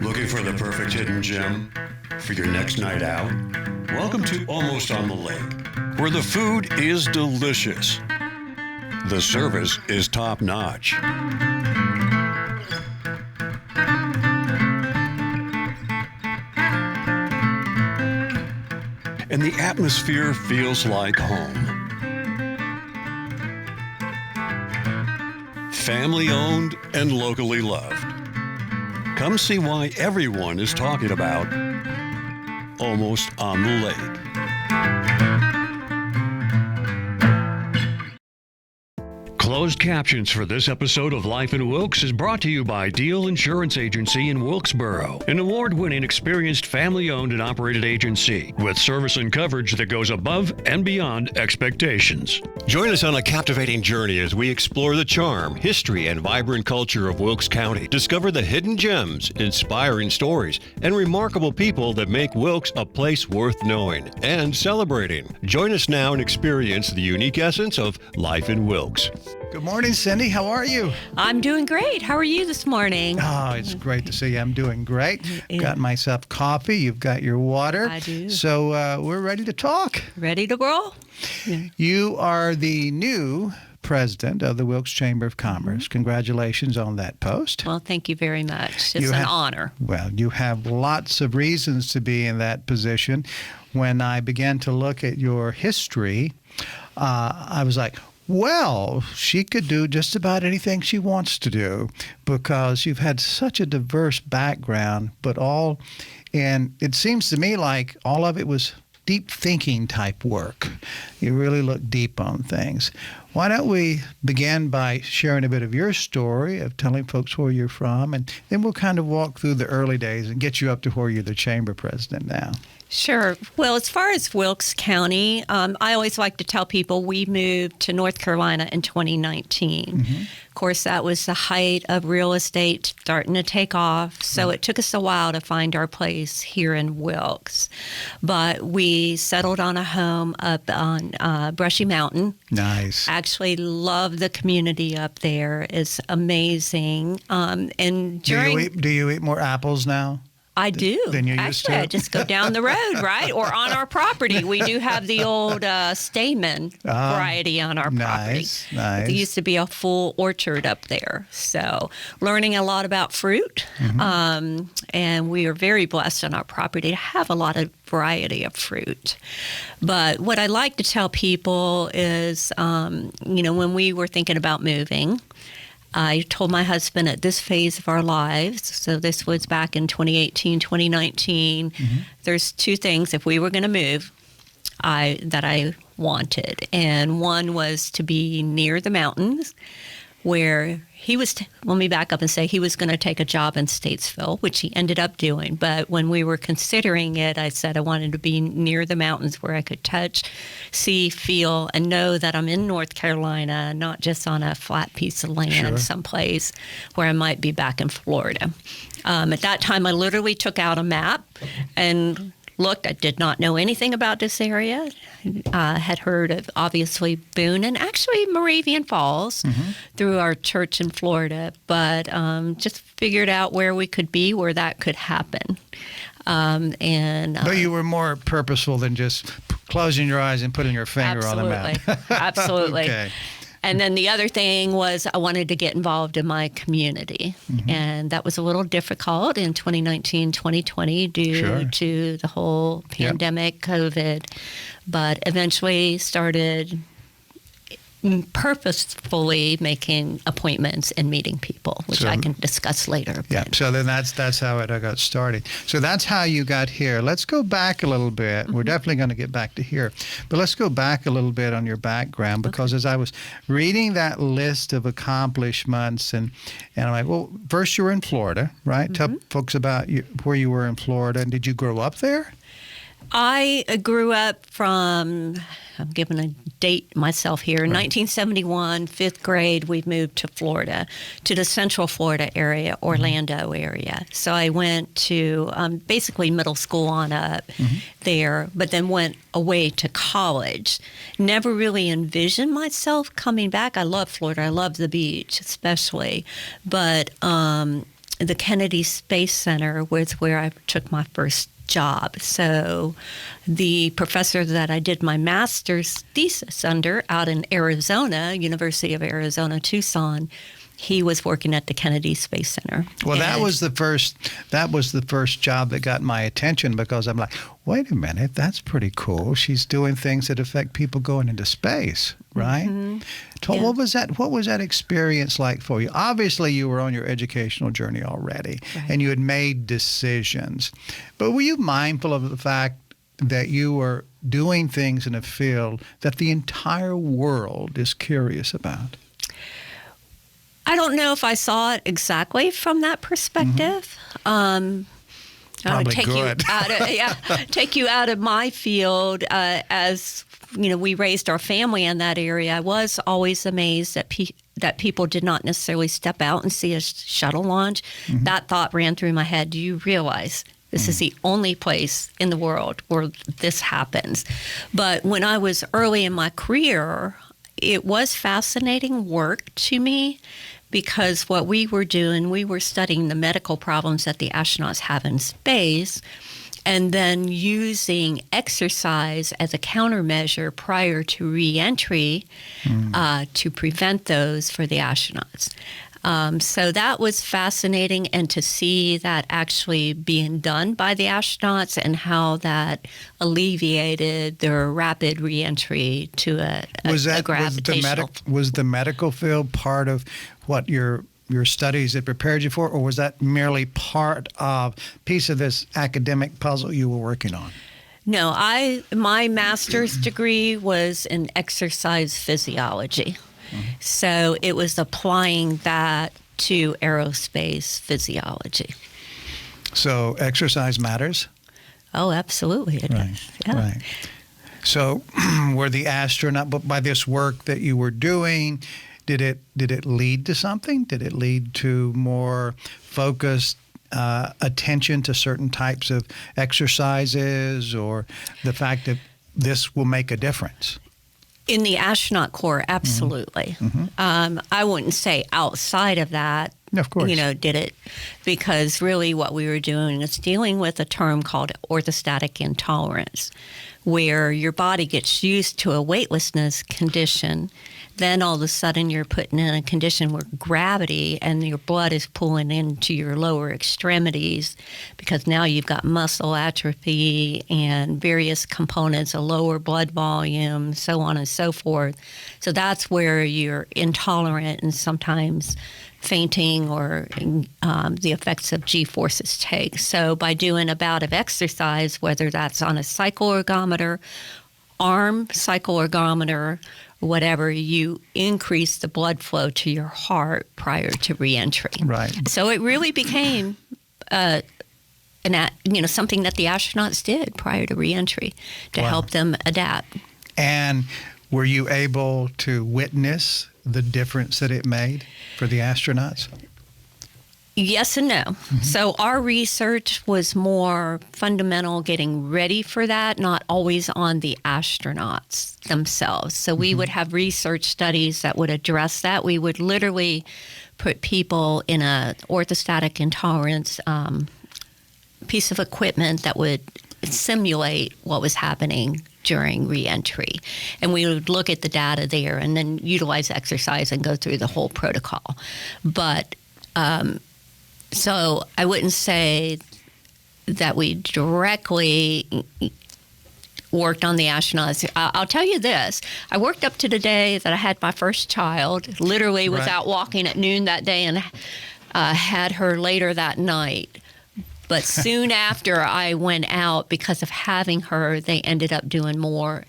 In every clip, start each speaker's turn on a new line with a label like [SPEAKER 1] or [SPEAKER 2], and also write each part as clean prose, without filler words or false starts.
[SPEAKER 1] Looking for the perfect hidden gem for your next night out? Welcome to Almost on the Lake, where the food is delicious. The service is top-notch. And the atmosphere feels like home. Family-owned and locally loved. Come see why everyone is talking about Almost on the Lake. Closed captions for this episode of Life in Wilkes is brought to you by Deal Insurance Agency in Wilkesboro, an award-winning, experienced, family-owned and operated agency with service and coverage that goes above and beyond expectations. Join us on a captivating journey as we explore the charm, history, and vibrant culture of Wilkes County. Discover the hidden gems, inspiring stories, and remarkable people that make Wilkes a place worth knowing and celebrating. Join us now and experience the unique essence of life in Wilkes.
[SPEAKER 2] Good morning, Cindy. How are you?
[SPEAKER 3] I'm doing great. How are you this morning?
[SPEAKER 2] Oh, it's great to see you. I'm doing great. Got myself coffee. You've got your water.
[SPEAKER 3] I do.
[SPEAKER 2] So we're ready to talk.
[SPEAKER 3] Ready to roll? Yeah.
[SPEAKER 2] You are the new president of the Wilkes Chamber of Commerce. Mm-hmm. Congratulations on that post.
[SPEAKER 3] Well, thank you very much. It's an honor.
[SPEAKER 2] Well, you have lots of reasons to be in that position. When I began to look at your history, I was like, well, she could do just about anything she wants to do because you've had such a diverse background, and it seems to me like all of it was deep thinking type work. You really look deep on things. Why don't we begin by sharing a bit of your story, of telling folks where you're from, and then we'll kind of walk through the early days and get you up to where you're the chamber president now.
[SPEAKER 3] Sure. Well, as far as Wilkes County, I always like to tell people we moved to North Carolina in 2019. Mm-hmm. Of course, that was the height of real estate starting to take off, so it took us a while to find our place here in Wilkes. But we settled on a home up on Brushy Mountain.
[SPEAKER 2] Nice.
[SPEAKER 3] Actually love the community up there. It's amazing. And
[SPEAKER 2] do you eat more apples now?
[SPEAKER 3] I do.
[SPEAKER 2] Than you used to?
[SPEAKER 3] I just go down the road, right? Or on our property. We do have the old Stamen variety on our property.
[SPEAKER 2] Nice.
[SPEAKER 3] There used to be a full orchard up there. So learning a lot about fruit. Mm-hmm. And we are very blessed on our property to have a lot of variety of fruit. But what I like to tell people is, when we were thinking about moving, I told my husband at this phase of our lives, so this was back in 2018, 2019, there's two things if we were going to move that I wanted. And one was to be near the mountains, where let me back up and say he was going to take a job in Statesville, which he ended up doing. But when we were considering it, I said I wanted to be near the mountains where I could touch, see, feel, and know that I'm in North Carolina, not just on a flat piece of land someplace where I might be back in Florida. At that time, I literally took out a map and looked. I did not know anything about this area. Had heard of, obviously, Boone and actually Moravian Falls through our church in Florida, but just figured out where we could be, where that could happen. But
[SPEAKER 2] you were more purposeful than just closing your eyes and putting your finger on the map.
[SPEAKER 3] Absolutely.
[SPEAKER 2] Okay.
[SPEAKER 3] And then the other thing was I wanted to get involved in my community. Mm-hmm. And that was a little difficult in 2019, 2020 due to the whole pandemic, COVID. But eventually started purposefully making appointments and meeting people, which I can discuss later.
[SPEAKER 2] Yeah, so then that's how it got started. So that's how you got here. Let's go back a little bit. Mm-hmm. We're definitely going to get back to here. But let's go back a little bit on your background, because as I was reading that list of accomplishments, and I'm like, well, first you were in Florida, right? Mm-hmm. Tell folks about where you were in Florida, and did you grow up there?
[SPEAKER 3] I grew up from, I'm giving a date myself here, 1971, fifth grade, we moved to Florida, to the Central Florida area, Orlando area. So I went to basically middle school on up there, but then went away to college. Never really envisioned myself coming back. I love Florida. I love the beach especially. But the Kennedy Space Center was where I took my first job. So the professor that I did my master's thesis under out in Arizona, University of Arizona, Tucson, he was working at the Kennedy Space Center.
[SPEAKER 2] Well, that was the first job that got my attention, because I'm like, wait a minute, that's pretty cool. She's doing things that affect people going into space, right?
[SPEAKER 3] Mm-hmm.
[SPEAKER 2] Yeah. What was that experience like for you? Obviously, you were on your educational journey already,
[SPEAKER 3] right,
[SPEAKER 2] and you had made decisions. But were you mindful of the fact that you were doing things in a field that the entire world is curious about?
[SPEAKER 3] I don't know if I saw it exactly from that perspective.
[SPEAKER 2] Probably good.
[SPEAKER 3] Take you out of my field. As you know, we raised our family in that area. I was always amazed that people did not necessarily step out and see a shuttle launch. Mm-hmm. That thought ran through my head. Do you realize this is the only place in the world where this happens? But when I was early in my career, it was fascinating work to me, because what we were doing, we were studying the medical problems that the astronauts have in space, and then using exercise as a countermeasure prior to re-entry to prevent those for the astronauts. So that was fascinating, and to see that actually being done by the astronauts and how that alleviated their rapid re-entry to a gravitational.
[SPEAKER 2] Was the medical field part of what your studies had prepared you for, or was that merely part of piece of this academic puzzle you were working on?
[SPEAKER 3] No, my master's degree was in exercise physiology. So it was applying that to aerospace physiology.
[SPEAKER 2] So exercise matters?
[SPEAKER 3] Oh, absolutely it does. Yeah.
[SPEAKER 2] Right. So were the astronaut, but by this work that you were doing, did it lead to something? Did it lead to more focused attention to certain types of exercises, or the fact that this will make a difference?
[SPEAKER 3] In the astronaut corps, absolutely. Mm-hmm. I wouldn't say outside of that,
[SPEAKER 2] of course,
[SPEAKER 3] did it, because really what we were doing is dealing with a term called orthostatic intolerance, where your body gets used to a weightlessness condition. Then all of a sudden you're put in a condition where gravity and your blood is pulling into your lower extremities, because now you've got muscle atrophy and various components, a lower blood volume, so on and so forth. So that's where you're intolerant and sometimes fainting, or the effects of G-forces take. So by doing a bout of exercise, whether that's on a cycle ergometer, arm cycle ergometer, whatever, you increase the blood flow to your heart prior to reentry.
[SPEAKER 2] Right.
[SPEAKER 3] So it really became something that the astronauts did prior to reentry to help them adapt.
[SPEAKER 2] And were you able to witness the difference that it made for the astronauts?
[SPEAKER 3] Yes and no. Mm-hmm. So our research was more fundamental, getting ready for that, not always on the astronauts themselves. So we would have research studies that would address that. We would literally put people in a orthostatic intolerance piece of equipment that would simulate what was happening during reentry. And we would look at the data there and then utilize exercise and go through the whole protocol. But so I wouldn't say that we directly worked on the astronauts. I'll tell you this. I worked up to the day that I had my first child, literally was out walking at noon that day and had her later that night. But soon after I went out, because of having her, they ended up doing more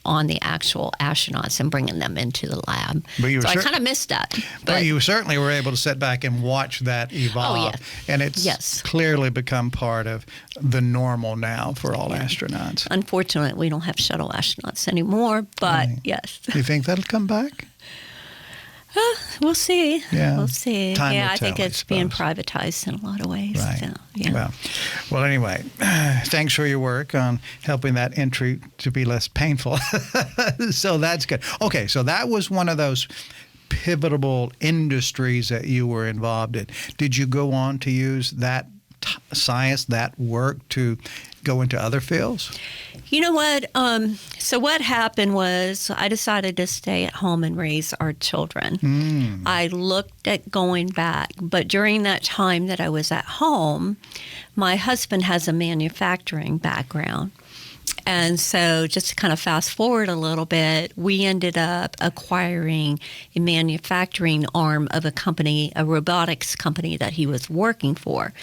[SPEAKER 3] on the actual astronauts and bringing them into the lab. So I kind of missed that.
[SPEAKER 2] But you certainly were able to sit back and watch that evolve.
[SPEAKER 3] Oh, yeah.
[SPEAKER 2] And it's clearly become part of the normal now for all astronauts.
[SPEAKER 3] Unfortunately, we don't have shuttle astronauts anymore, but yes.
[SPEAKER 2] Do you think that'll come back?
[SPEAKER 3] We'll see.
[SPEAKER 2] Yeah.
[SPEAKER 3] We'll see.
[SPEAKER 2] Time will
[SPEAKER 3] I think
[SPEAKER 2] tell,
[SPEAKER 3] it's being privatized in a lot of ways.
[SPEAKER 2] Right.
[SPEAKER 3] So, yeah.
[SPEAKER 2] Well, anyway, thanks for your work on helping that entry to be less painful. So that's good. Okay, so that was one of those pivotal industries that you were involved in. Did you go on to use that science, that work, to go into other fields?
[SPEAKER 3] You know what? So what happened was I decided to stay at home and raise our children. I looked at going back, but during that time that I was at home, my husband has a manufacturing background. And so just to kind of fast forward a little bit, we ended up acquiring a manufacturing arm of a company, a robotics company that he was working for.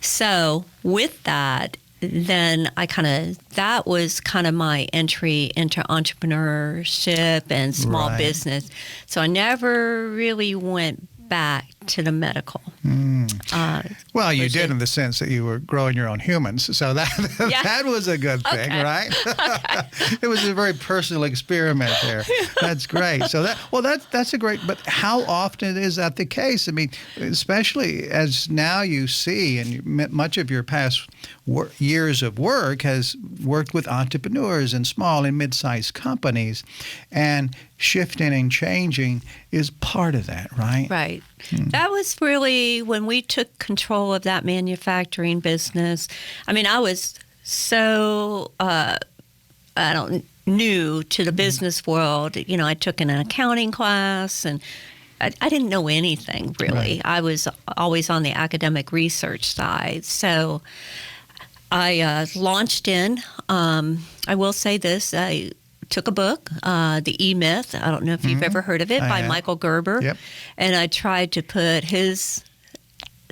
[SPEAKER 3] So with that, then that was kind of my entry into entrepreneurship and small business. So I never really went back to the medical.
[SPEAKER 2] Well, you did in the sense that you were growing your own humans, so that was a good thing, right? It was a very personal experiment there. That's great. So that's a great. But how often is that the case? I mean, especially as now you see, and much of your past years of work has worked with entrepreneurs and small and mid-sized companies, and shifting and changing is part of that, right?
[SPEAKER 3] Right. That was really when we took control of that manufacturing business. I mean, I was so new to the business world. You know, I took an accounting class, and I didn't know anything really. Right. I was always on the academic research side. So I launched in. I will say this. I took a book, The E-Myth. I don't know if you've ever heard of it, by Michael Gerber. Yep. And I tried to put his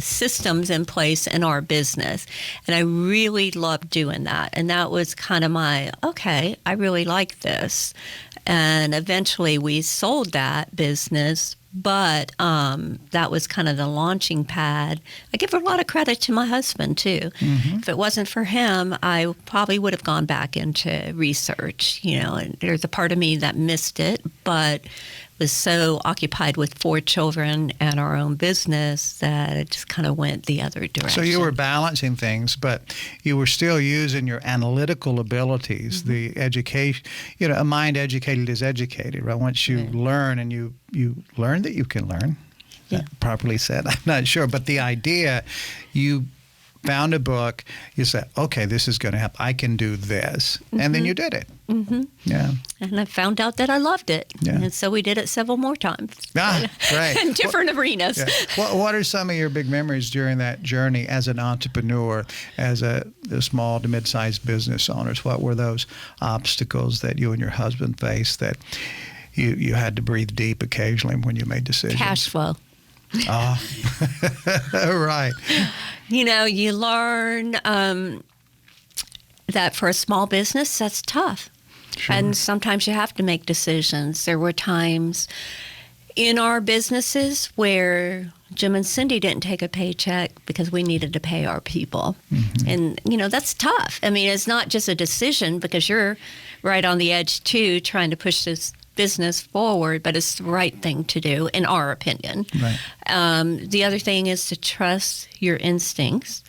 [SPEAKER 3] systems in place in our business. And I really loved doing that. And that was kind of I really like this. And eventually we sold that business. But that was kind of the launching pad. I give a lot of credit to my husband, too. If it wasn't for him, I probably would have gone back into research, and there's a part of me that missed it, but was so occupied with 4 children and our own business that it just kind of went the other direction.
[SPEAKER 2] So you were balancing things, but you were still using your analytical abilities, the education. A mind educated is educated, right? Once you learn and you learn that you can learn, properly said, I'm not sure, but the idea, you found a book, you said, okay, this is going to happen. I can do this. And then you did it. Yeah.
[SPEAKER 3] And I found out that I loved it. Yeah. And so we did it several more times.
[SPEAKER 2] Right.
[SPEAKER 3] In different arenas.
[SPEAKER 2] Yeah. What are some of your big memories during that journey as an entrepreneur, as the small to mid-sized business owners? What were those obstacles that you and your husband faced that you had to breathe deep occasionally when you made decisions?
[SPEAKER 3] Cash flow.
[SPEAKER 2] Right.
[SPEAKER 3] You learn that for a small business, that's tough. Sure. And sometimes you have to make decisions. There were times in our businesses where Jim and Cindy didn't take a paycheck because we needed to pay our people. And, that's tough. I mean, it's not just a decision because you're right on the edge, too, trying to push this business forward, but it's the right thing to do, in our opinion. Right. The other thing is to trust your instincts.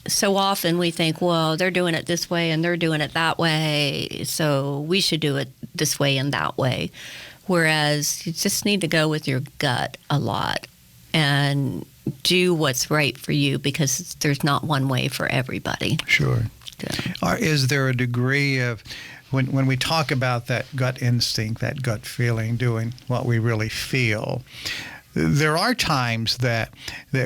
[SPEAKER 3] So often we think, well, they're doing it this way and they're doing it that way, so we should do it this way and that way. Whereas you just need to go with your gut a lot and do what's right for you, because there's not one way for everybody.
[SPEAKER 2] Sure. Is there a degree of, when we talk about that gut instinct, that gut feeling, doing what we really feel, there are times that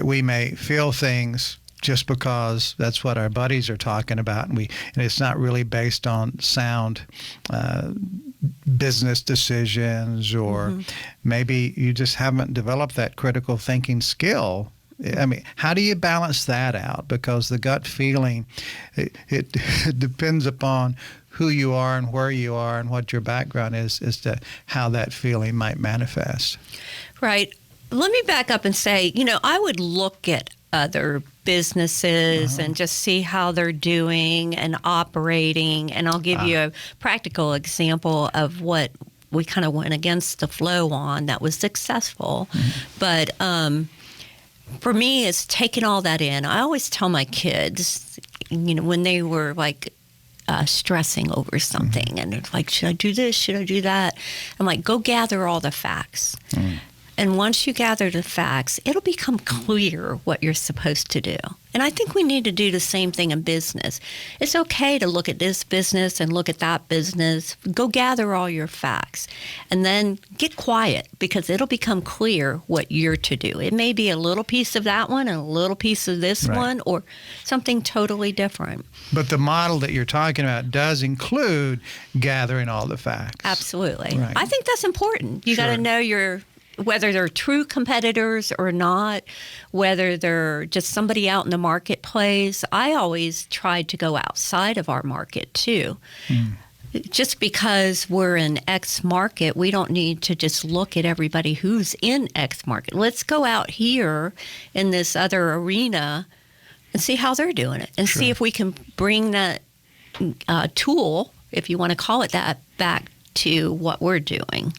[SPEAKER 2] we may feel things just because that's what our buddies are talking about, and it's not really based on sound business decisions, or maybe you just haven't developed that critical thinking skill. I mean, how do you balance that out? Because the gut feeling, it depends upon who you are and where you are and what your background is as to how that feeling might manifest.
[SPEAKER 3] Right. Let me back up and say, I would look at other businesses and just see how they're doing and operating. And I'll give you a practical example of what we kind of went against the flow on that was successful. But for me, it's taking all that in. I always tell my kids, when they were like stressing over something. And it's like, should I do this? Should I do that? I'm like, go gather all the facts. And once you gather the facts, it'll become clear what you're supposed to do. And I think we need to do the same thing in business. It's okay to look at this business and look at that business. Go gather all your facts and then get quiet, because it'll become clear what you're to do. It may be a little piece of that one and a little piece of this one, or something totally different.
[SPEAKER 2] But the model that you're talking about does include gathering all the facts.
[SPEAKER 3] Absolutely.
[SPEAKER 2] Right.
[SPEAKER 3] I think that's important. You got to know whether they're true competitors or not, whether they're just somebody out in the marketplace. I always tried to go outside of our market too. Just because we're in X market, we don't need to just look at everybody who's in X market. Let's go out here in this other arena and see how they're doing it, and see if we can bring that tool, if you want to call it that, back to what we're doing.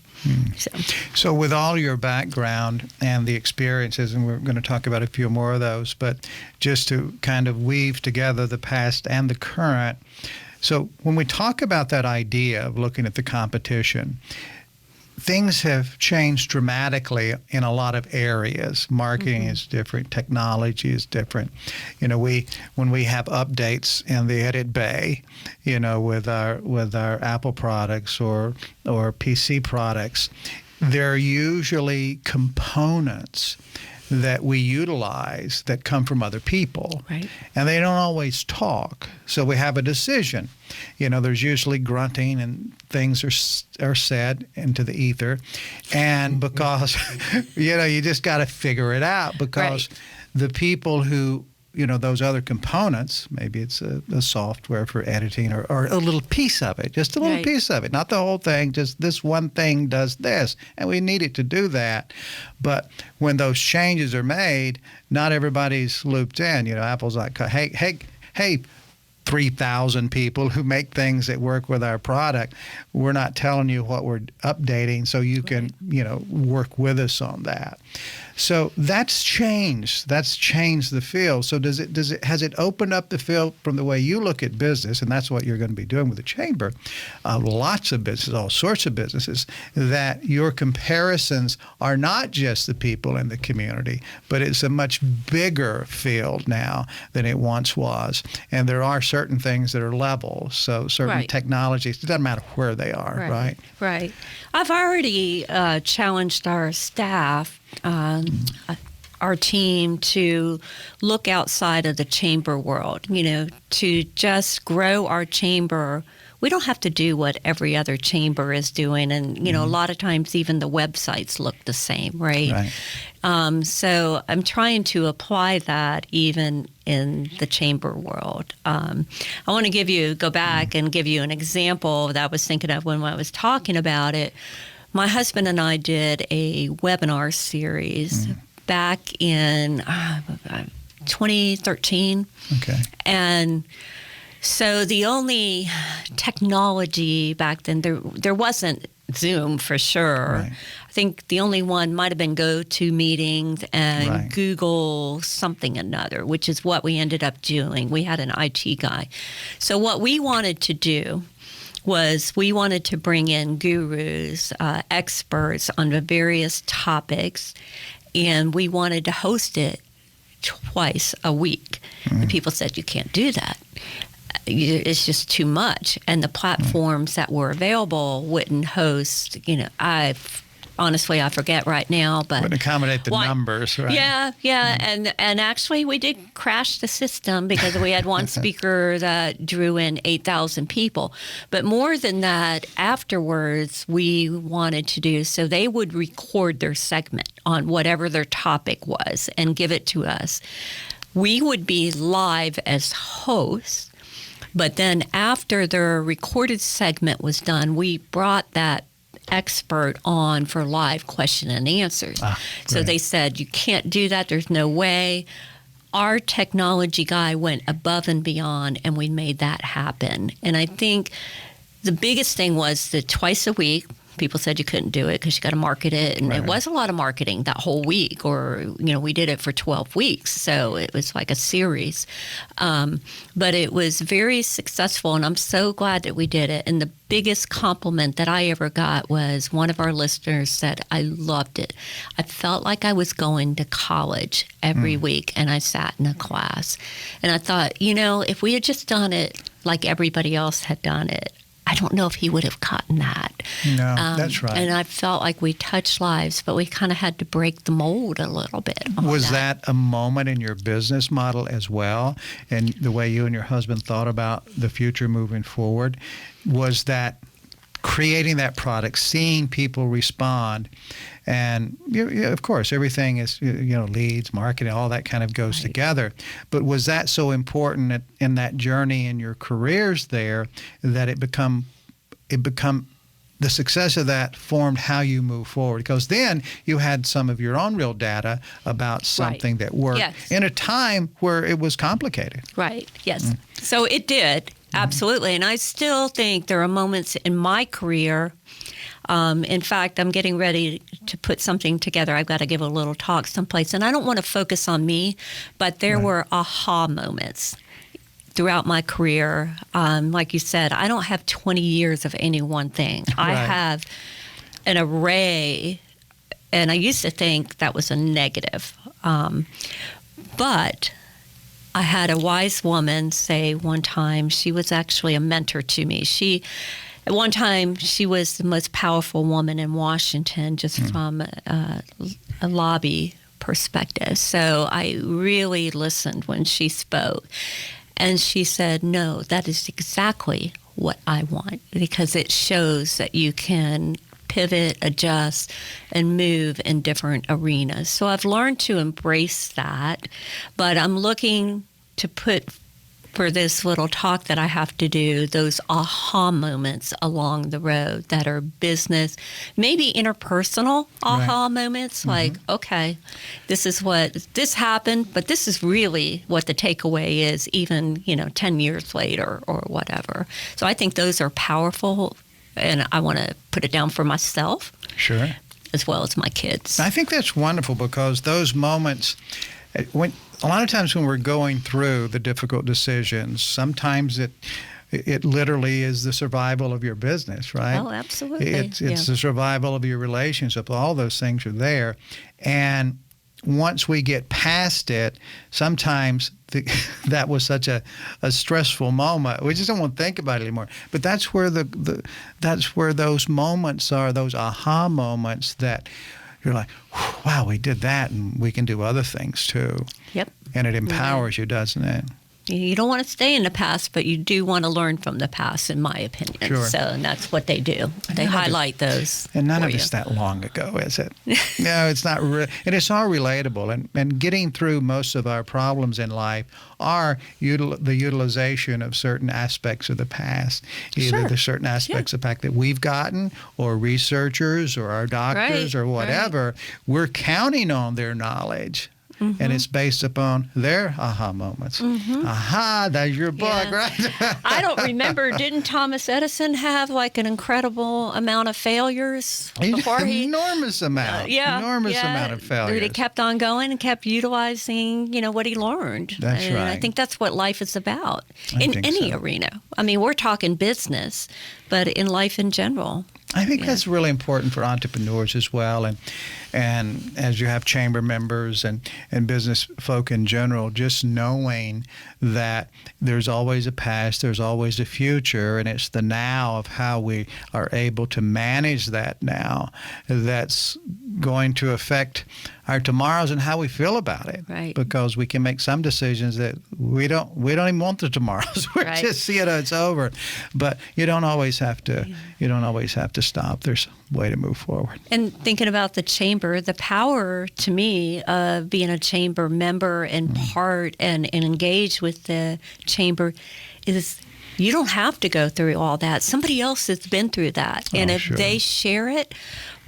[SPEAKER 2] So with all your background and the experiences, and we're going to talk about a few more of those, but just to kind of weave together the past and the current. So when we talk about that idea of looking at the competition, things have changed dramatically in a lot of areas. Marketing is different. Technology is different. When we have updates in the edit bay, with our Apple products or PC products, they're usually components that we utilize that come from other people.
[SPEAKER 3] Right.
[SPEAKER 2] And they don't always talk. So we have a decision. There's usually grunting and things are said into the ether. And because, you just got to figure it out, because the people who, those other components, maybe it's a software for editing or a little piece of it, just a little piece of it, not the whole thing, just this one thing does this, and we need it to do that. But when those changes are made, not everybody's looped in. Apple's like, hey, 3,000 people who make things that work with our product, we're not telling you what we're updating, so you can, work with us on that. So that's changed. That's changed the field. So has it opened up the field from the way you look at business, and that's what you're going to be doing with the chamber, lots of businesses, all sorts of businesses, that your comparisons are not just the people in the community, but it's a much bigger field now than it once was. And there are certain things that are level. So certain technologies, it doesn't matter where they are, right?
[SPEAKER 3] Right. I've already challenged our staff, our team, to look outside of the chamber world, to just grow our chamber. We don't have to do what every other chamber is doing. And, a lot of times even the websites look the same, right? So I'm trying to apply that even in the chamber world. I want to go back and give you an example that I was thinking of when I was talking about it. My husband and I did a webinar series back in 2013.
[SPEAKER 2] Okay.
[SPEAKER 3] And so the only technology back then, there wasn't Zoom for sure.
[SPEAKER 2] Right.
[SPEAKER 3] I think the only one might have been GoToMeetings and Google something another, which is what we ended up doing. We had an IT guy. So what we wanted to do was we wanted to bring in gurus, experts on the various topics, and we wanted to host it twice a week. And people said, you can't do that. It's just too much. And the platforms that were available wouldn't host, honestly, I forget right now, but
[SPEAKER 2] wouldn't accommodate the numbers, right?
[SPEAKER 3] Yeah. And actually, we did crash the system because we had one speaker that drew in 8,000 people. But more than that, afterwards, we wanted to do so they would record their segment on whatever their topic was and give it to us. We would be live as hosts. But then after their recorded segment was done, we brought that expert on for live question and answers. So they said, you can't do that. There's no way. Our technology guy went above and beyond, and we made that happen. And I think the biggest thing was that twice a week, people said you couldn't do it because you got to market it. And it was a lot of marketing that whole week, or, we did it for 12 weeks. So it was like a series. But it was very successful, and I'm so glad that we did it. And the biggest compliment that I ever got was one of our listeners said, I loved it. I felt like I was going to college every week, and I sat in a class. And I thought, if we had just done it like everybody else had done it, I don't know if he would have gotten that.
[SPEAKER 2] No, that's right.
[SPEAKER 3] And I felt like we touched lives, but we kind of had to break the mold a little bit.
[SPEAKER 2] Was that a moment in your business model as well, and the way you and your husband thought about the future moving forward? Was that creating that product, seeing people respond, and of course everything is leads, marketing, all that kind of goes together. But was that so important in that journey in your careers there that it become the success of that formed how you move forward? Because then you had some of your own real data about something that worked in a time where it was complicated.
[SPEAKER 3] Right. Yes. So it did. Absolutely. And I still think there are moments in my career. In fact, I'm getting ready to put something together. I've got to give a little talk someplace. And I don't want to focus on me, but there were aha moments throughout my career. Like you said, I don't have 20 years of any one thing. I have an array, and I used to think that was a negative. But I had a wise woman say one time, she was actually a mentor to me. At one time, she was the most powerful woman in Washington, just from a lobby perspective. So I really listened when she spoke. And she said, no, that is exactly what I want, because it shows that you can pivot, adjust, and move in different arenas. So I've learned to embrace that, but I'm looking to put, for this little talk that I have to do, those aha moments along the road that are business, maybe interpersonal aha moments, like, okay, this happened, but this is really what the takeaway is, even, 10 years later or whatever. So I think those are powerful, and I want to put it down for myself.
[SPEAKER 2] Sure.
[SPEAKER 3] As well as my kids.
[SPEAKER 2] I think that's wonderful, because those moments, a lot of times when we're going through the difficult decisions, sometimes it literally is the survival of your business, right?
[SPEAKER 3] Oh, absolutely.
[SPEAKER 2] It's the survival of your relationship. All those things are there. And once we get past it, sometimes that was such a stressful moment, we just don't want to think about it anymore. But that's where that's where those moments are, those aha moments that you're like, wow, we did that, and we can do other things too.
[SPEAKER 3] Yep.
[SPEAKER 2] And it empowers you, doesn't it?
[SPEAKER 3] You don't want to stay in the past, but you do want to learn from the past, in my opinion.
[SPEAKER 2] Sure.
[SPEAKER 3] So, and that's what they do. They highlight those.
[SPEAKER 2] And none of it's that long ago, is it? No, it's not. And it's all relatable. And getting through most of our problems in life are the utilization of certain aspects of the past, either the certain aspects of the fact that we've gotten, or researchers, or our doctors, or whatever. We're counting on their knowledge. And it's based upon their aha moments. Aha, that's your book, right?
[SPEAKER 3] I don't remember. Didn't Thomas Edison have like an incredible amount of failures before
[SPEAKER 2] enormous amount. Enormous amount of failures.
[SPEAKER 3] But he kept on going and kept utilizing, what he learned.
[SPEAKER 2] That's
[SPEAKER 3] and
[SPEAKER 2] right.
[SPEAKER 3] I think that's what life is about in any arena. I mean, we're talking business, but in life in general.
[SPEAKER 2] I think that's really important for entrepreneurs as well, and as you have chamber members and business folk in general, just knowing that there's always a past, there's always a future, and it's the now of how we are able to manage that now that's going to affect our tomorrows and how we feel about it.
[SPEAKER 3] Right.
[SPEAKER 2] Because we can make some decisions that we don't even want the tomorrows. We just see it, it's over. But you don't always have to. You don't always have to stop. There's a way to move forward.
[SPEAKER 3] And thinking about the chamber, the power to me of being a chamber member and part and engage with the chamber is you don't have to go through all that. Somebody else has been through that. And if they share it,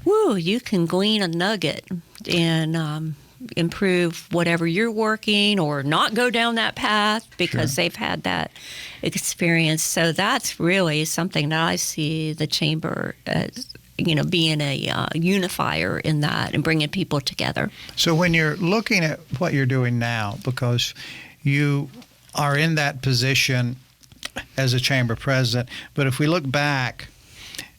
[SPEAKER 3] you can glean a nugget and improve whatever you're working, or not go down that path because they've had that experience. So that's really something that I see the chamber being a unifier in that and bringing people together.
[SPEAKER 2] So when you're looking at what you're doing now, because you are in that position as a chamber president, but if we look back,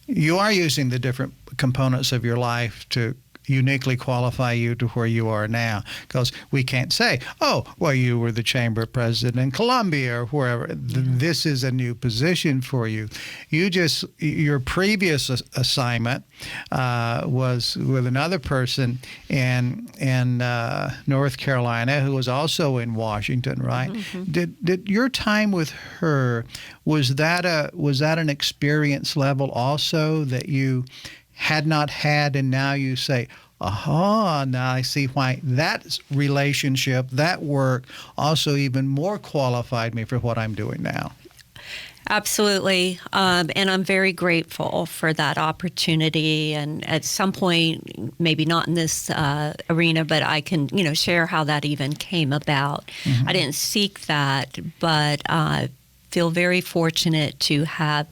[SPEAKER 2] you are using the different components of your life to uniquely qualify you to where you are now, because we can't say, oh, well, you were the chamber president in Columbia or wherever. This is a new position for you. Your previous assignment was with another person in North Carolina who was also in Washington, right? Did your time with her, was that an experience level also that you had not had, and now you say, aha, now I see why that relationship, that work also even more qualified me for what I'm doing now?
[SPEAKER 3] Absolutely. And I'm very grateful for that opportunity. And at some point, maybe not in this arena, but I can, share how that even came about. I didn't seek that, but I feel very fortunate to have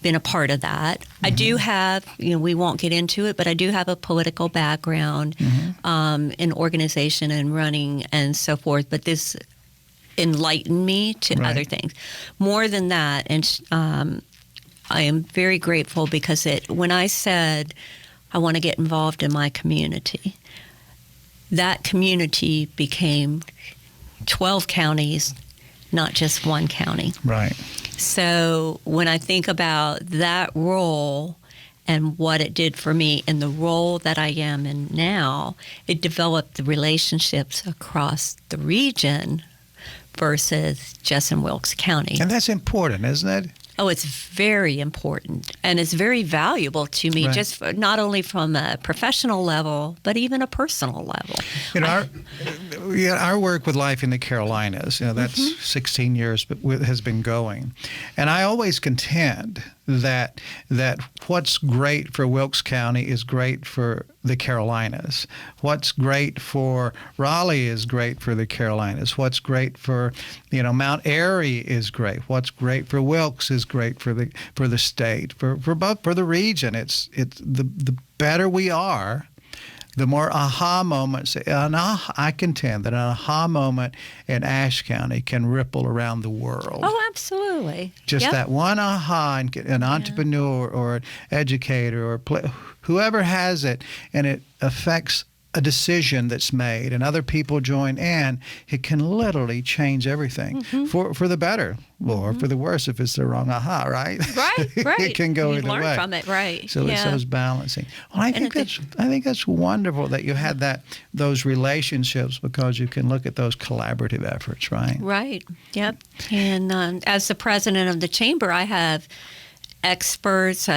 [SPEAKER 3] been a part of that. I do have, we won't get into it, but I do have a political background in organization and running and so forth. But this enlightened me to other things. More than that, and I am very grateful because when I said I want to get involved in my community, that community became 12 counties, not just one county.
[SPEAKER 2] Right.
[SPEAKER 3] So when I think about that role and what it did for me and the role that I am in now, it developed the relationships across the region versus just in Wilkes County.
[SPEAKER 2] And that's important, isn't it?
[SPEAKER 3] Oh, it's very important, and it's very valuable to me, just not only from a professional level, but even a personal level.
[SPEAKER 2] Our work with Life in the Carolinas, that's 16 years, but has been going. And I always contend that what's great for Wilkes County is great for the Carolinas. What's great for Raleigh is great for the Carolinas. What's great for Mount Airy is great. What's great for Wilkes is great for the state, for the region. It's the better we are, the more aha moments. And I contend that an aha moment in Ashe County can ripple around the world.
[SPEAKER 3] Oh, absolutely.
[SPEAKER 2] Just that one aha, and an entrepreneur or an educator or whoever has it, and it affects a decision that's made and other people join in, it can literally change everything for the better or for the worse if it's the wrong aha, right?
[SPEAKER 3] Right.
[SPEAKER 2] It can go either way.
[SPEAKER 3] You learn from it, right.
[SPEAKER 2] So it's balancing. Well, I think that's wonderful that you had those relationships, because you can look at those collaborative efforts, right?
[SPEAKER 3] Right, yep. And as the president of the chamber, I have experts,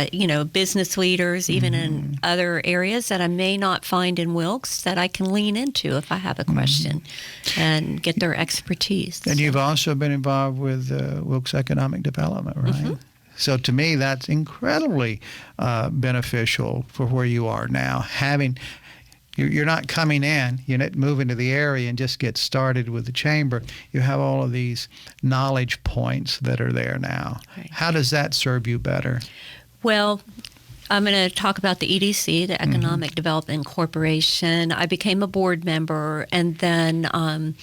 [SPEAKER 3] business leaders, even in other areas that I may not find in Wilkes that I can lean into if I have a question and get their expertise. And
[SPEAKER 2] you've also been involved with Wilkes Economic Development, right? So to me, that's incredibly beneficial for where you are now. You're not coming in, you move into the area and just get started with the chamber. You have all of these knowledge points that are there now. Right. How does that serve you better?
[SPEAKER 3] Well, I'm going to talk about the EDC, the Economic Development Corporation. I became a board member, and then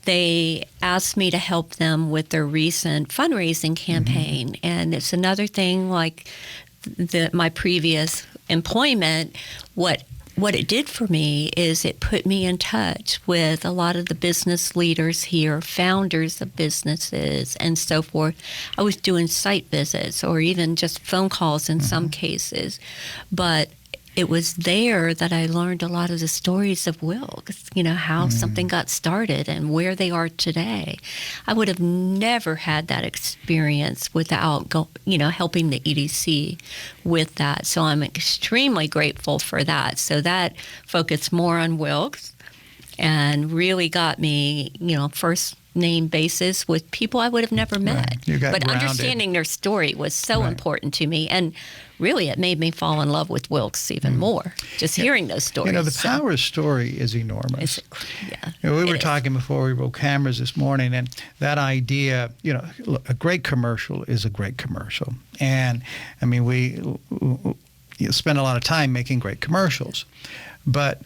[SPEAKER 3] they asked me to help them with their recent fundraising campaign. And it's another thing like my previous employment. What it did for me is it put me in touch with a lot of the business leaders here, founders of businesses and so forth. I was doing site visits or even just phone calls in some cases. But it was there that I learned a lot of the stories of Wilkes, how something got started and where they are today. I would have never had that experience without helping the EDC with that. So I'm extremely grateful for that. So that focused more on Wilkes and really got me, first name basis with people I would have never met. But understanding their story was so important to me. And really, it made me fall in love with Wilkes even more, just hearing those stories.
[SPEAKER 2] The power of story is enormous. We were talking before we rolled cameras this morning, and that idea, look, a great commercial is a great commercial. And, I mean, you spend a lot of time making great commercials, but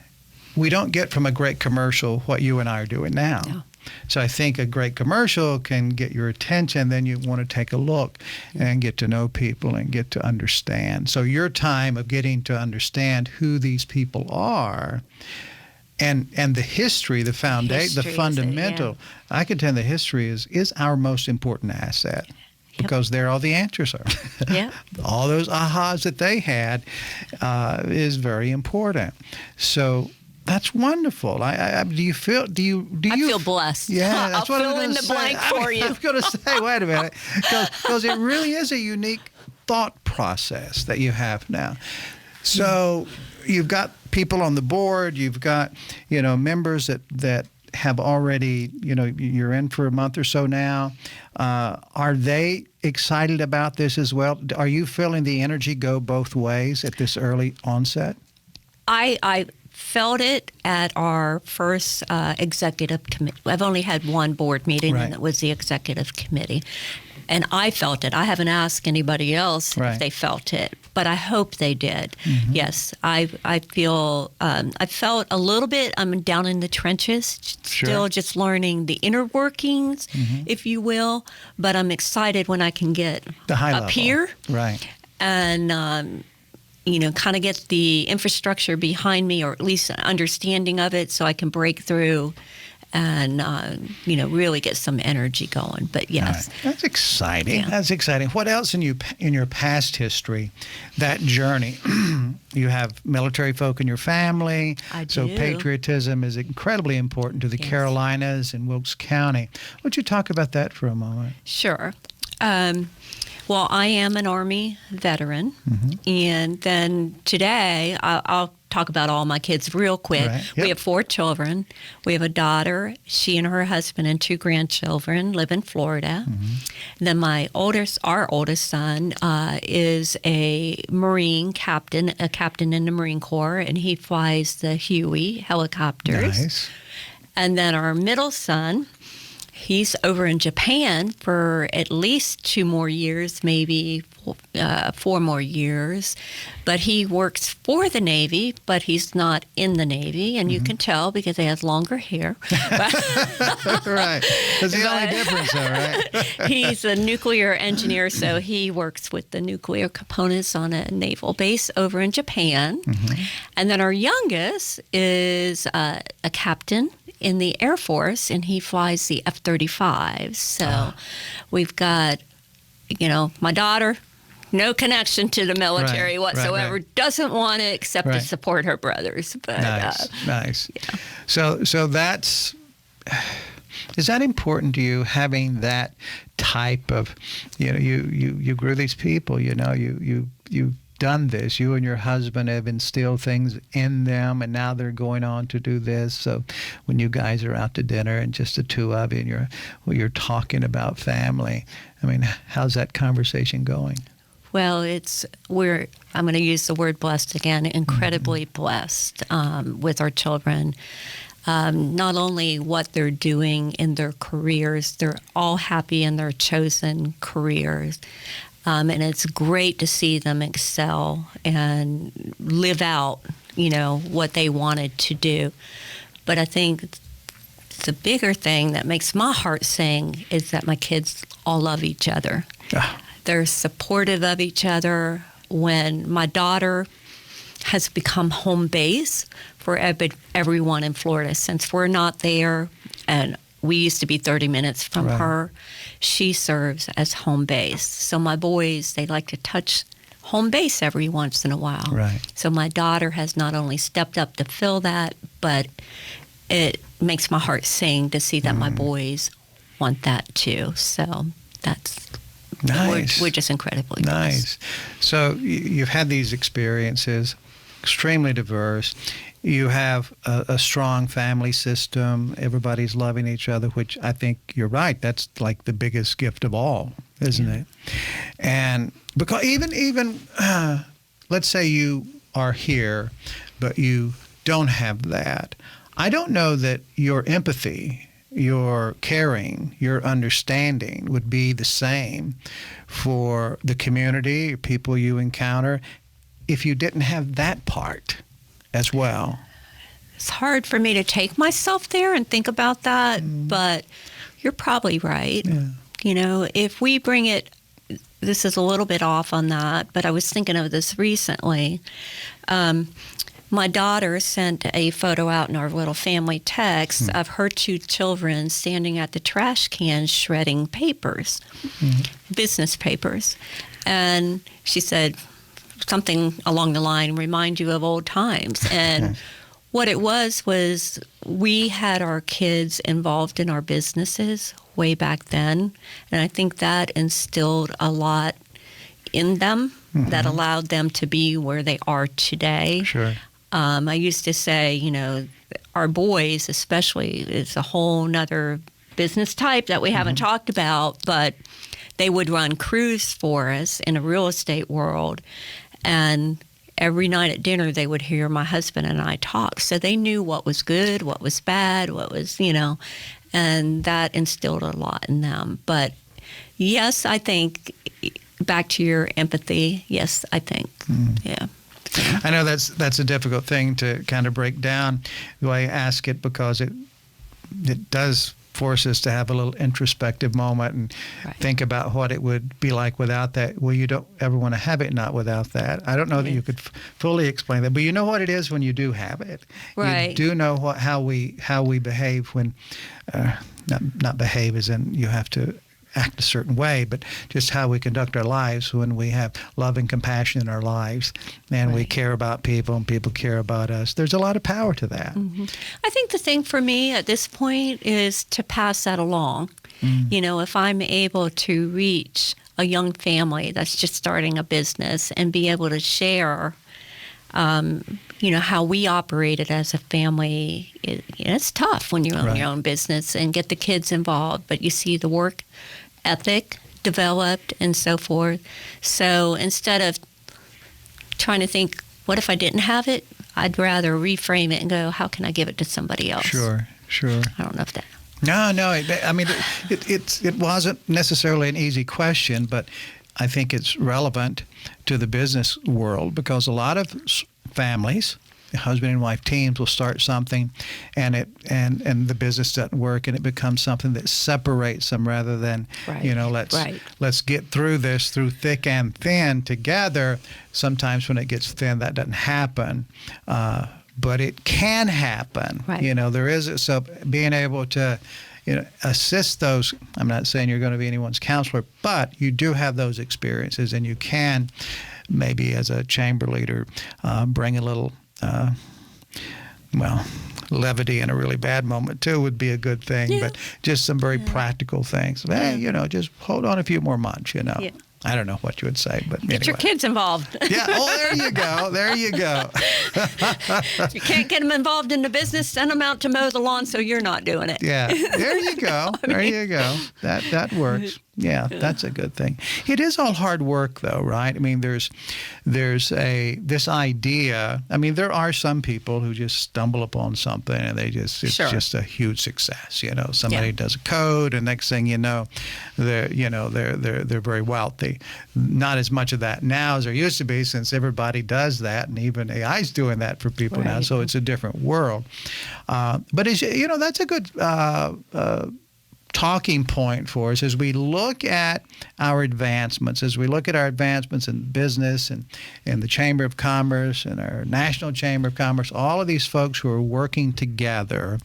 [SPEAKER 2] we don't get from a great commercial what you and I are doing now.
[SPEAKER 3] Yeah.
[SPEAKER 2] So I think a great commercial can get your attention. Then you want to take a look and get to know people and get to understand. So your time of getting to understand who these people are and the history, the foundation, the fundamental. I can tell you the history is our most important asset. Because there all the answers are.
[SPEAKER 3] Yeah.
[SPEAKER 2] All those ahas that they had is very important. So that's wonderful. Do you feel? I
[SPEAKER 3] feel blessed.
[SPEAKER 2] Yeah, that's
[SPEAKER 3] I'll
[SPEAKER 2] what
[SPEAKER 3] fill
[SPEAKER 2] I'm
[SPEAKER 3] in the
[SPEAKER 2] say.
[SPEAKER 3] blank for you.
[SPEAKER 2] I was going to say, wait a minute, because it really is a unique thought process that you have now. So you've got people on the board. You've got members that have already, you're in for a month or so now. Are they excited about this as well? Are you feeling the energy go both ways at this early onset?
[SPEAKER 3] I felt it at our first executive committee. I've only had one board meeting,
[SPEAKER 2] Right.
[SPEAKER 3] and it was the executive committee. And I felt it. I haven't asked anybody else
[SPEAKER 2] Right.
[SPEAKER 3] if they felt it, but I hope they did.
[SPEAKER 2] Mm-hmm.
[SPEAKER 3] Yes, I feel, I felt a little bit, I'm down in the trenches, still just learning the inner workings, if you will, but I'm excited when I can get
[SPEAKER 2] The high
[SPEAKER 3] up
[SPEAKER 2] level.
[SPEAKER 3] here.
[SPEAKER 2] Right.
[SPEAKER 3] And, kind of get the infrastructure behind me, or at least an understanding of it, so I can break through and, really get some energy going. But yes.
[SPEAKER 2] Right. That's exciting.
[SPEAKER 3] Yeah.
[SPEAKER 2] That's exciting. What else in your past history, that journey? You have military folk in your family.
[SPEAKER 3] I
[SPEAKER 2] So
[SPEAKER 3] do.
[SPEAKER 2] patriotism is incredibly important to the
[SPEAKER 3] Yes.
[SPEAKER 2] Carolinas and Wilkes County. Why don't you talk about that for a moment?
[SPEAKER 3] Sure. Well, I am an Army veteran, and then today I'll talk about all my kids real quick.
[SPEAKER 2] Right. Yep.
[SPEAKER 3] We have 4 children. We have a daughter. She and her husband and 2 grandchildren live in Florida. Then our oldest son, is a Marine captain, a captain in the Marine Corps, and he flies the Huey helicopters.
[SPEAKER 2] Nice.
[SPEAKER 3] And then our middle son, he's over in Japan for at least 2 more years, maybe 4 more years. But he works for the Navy, but he's not in the Navy. And you can tell because he has longer hair.
[SPEAKER 2] Right. That's the only difference, though, right?
[SPEAKER 3] He's a nuclear engineer, so he works with the nuclear components on a naval base over in Japan. And then our youngest is a captain in the Air Force, and he flies the F-35. So we've got, my daughter, no connection to the military
[SPEAKER 2] Right,
[SPEAKER 3] whatsoever,
[SPEAKER 2] right.
[SPEAKER 3] doesn't want to except to
[SPEAKER 2] Right.
[SPEAKER 3] support her brothers. But
[SPEAKER 2] Nice. So that's, is that important to you, having that type of, you grew these people, you've done this, you and your husband have instilled things in them, and now they're going on to do this. So when you guys are out to dinner and just the two of you and you're talking about family, I mean, how's that conversation going?
[SPEAKER 3] Well, I'm going to use the word blessed again, incredibly blessed with our children. Not only what they're doing in their careers, they're all happy in their chosen careers. And it's great to see them excel and live out, what they wanted to do. But I think the bigger thing that makes my heart sing is that my kids all love each other.
[SPEAKER 2] Ah.
[SPEAKER 3] They're supportive of each other. When my daughter has become home base for everyone in Florida, since we're not there, and we used to be 30 minutes from
[SPEAKER 2] Right.
[SPEAKER 3] her, she serves as home base. So my boys, they like to touch home base every once in a while.
[SPEAKER 2] Right.
[SPEAKER 3] So my daughter has not only stepped up to fill that, but it makes my heart sing to see that my boys want that too. So that's
[SPEAKER 2] Nice.
[SPEAKER 3] We're just incredibly blessed.
[SPEAKER 2] Nice. So you've had these experiences, extremely diverse. You have a strong family system. Everybody's loving each other, which I think you're right. That's like the biggest gift of all, isn't it? And because even let's say you are here, but you don't have that. I don't know that your empathy, your caring, your understanding would be the same for the community, people you encounter, if you didn't have that part as well?
[SPEAKER 3] It's hard for me to take myself there and think about that, but you're probably right.
[SPEAKER 2] Yeah.
[SPEAKER 3] You know, if we bring it, this is a little bit off on that, but I was thinking of this recently. My daughter sent a photo out in our little family text of her 2 children standing at the trash can shredding papers, business papers. And she said something along the line, remind you of old times. And what it was we had our kids involved in our businesses way back then. And I think that instilled a lot in them that allowed them to be where they are today.
[SPEAKER 2] Sure.
[SPEAKER 3] I used to say, you know, our boys especially, it's a whole nother business type that we haven't talked about, but they would run crews for us in a real estate world. And every night at dinner, they would hear my husband and I talk. So they knew what was good, what was bad, what was, you know, and that instilled a lot in them. But yes, I think, back to your empathy, yes, I think, yeah.
[SPEAKER 2] I know that's a difficult thing to kind of break down. The way I ask it, because it does force us to have a little introspective moment and think about what it would be like without that. Well, you don't ever want to have it not without that. I don't know that you could fully explain that, but you know what it is when you do have it.
[SPEAKER 3] Right.
[SPEAKER 2] You do know how we behave when, not behave as in you have to act a certain way, but just how we conduct our lives when we have love and compassion in our lives and we care about people and people care about us. There's a lot of power to that.
[SPEAKER 3] I think the thing for me at this point is to pass that along. You know, if I'm able to reach a young family that's just starting a business and be able to share, you know, how we operated as a family, it's tough when you own your own business and get the kids involved, but you see the work ethic developed and so forth. So instead of trying to think, what if I didn't have it? I'd rather reframe it and go, how can I give it to somebody else?
[SPEAKER 2] Sure.
[SPEAKER 3] I don't know if that.
[SPEAKER 2] No. I mean, it wasn't necessarily an easy question, but I think it's relevant to the business world because a lot of families, husband and wife teams, will start something, and the business doesn't work, and it becomes something that separates them rather than let's get through this through thick and thin together. Sometimes when it gets thin, that doesn't happen. But it can happen. Right. You know, there is so being able to, you know, assist those. I'm not saying you're going to be anyone's counselor, but you do have those experiences, and you can maybe as a chamber leader bring a little, levity in a really bad moment too would be a good thing. Yeah. But just some very practical things. Hey, you know, just hold on a few more months. You know. Yeah. I don't know what you would say, but
[SPEAKER 3] get your kids involved.
[SPEAKER 2] Yeah. Oh, there you go. There you go.
[SPEAKER 3] If you can't get them involved in the business, send them out to mow the lawn so you're not doing it.
[SPEAKER 2] Yeah. There you go. There you go. That works. Yeah, that's a good thing. It is all hard work, though, right? I mean, there's this idea. I mean, there are some people who just stumble upon something and it's just a huge success. You know, somebody does a code, and next thing you know, they're very wealthy. Not as much of that now as there used to be, since everybody does that, and even AI's doing that for people now. So it's a different world. But as you know, that's a good talking point for us as we look at our advancements, in business and in the Chamber of Commerce and our National Chamber of Commerce, all of these folks who are working together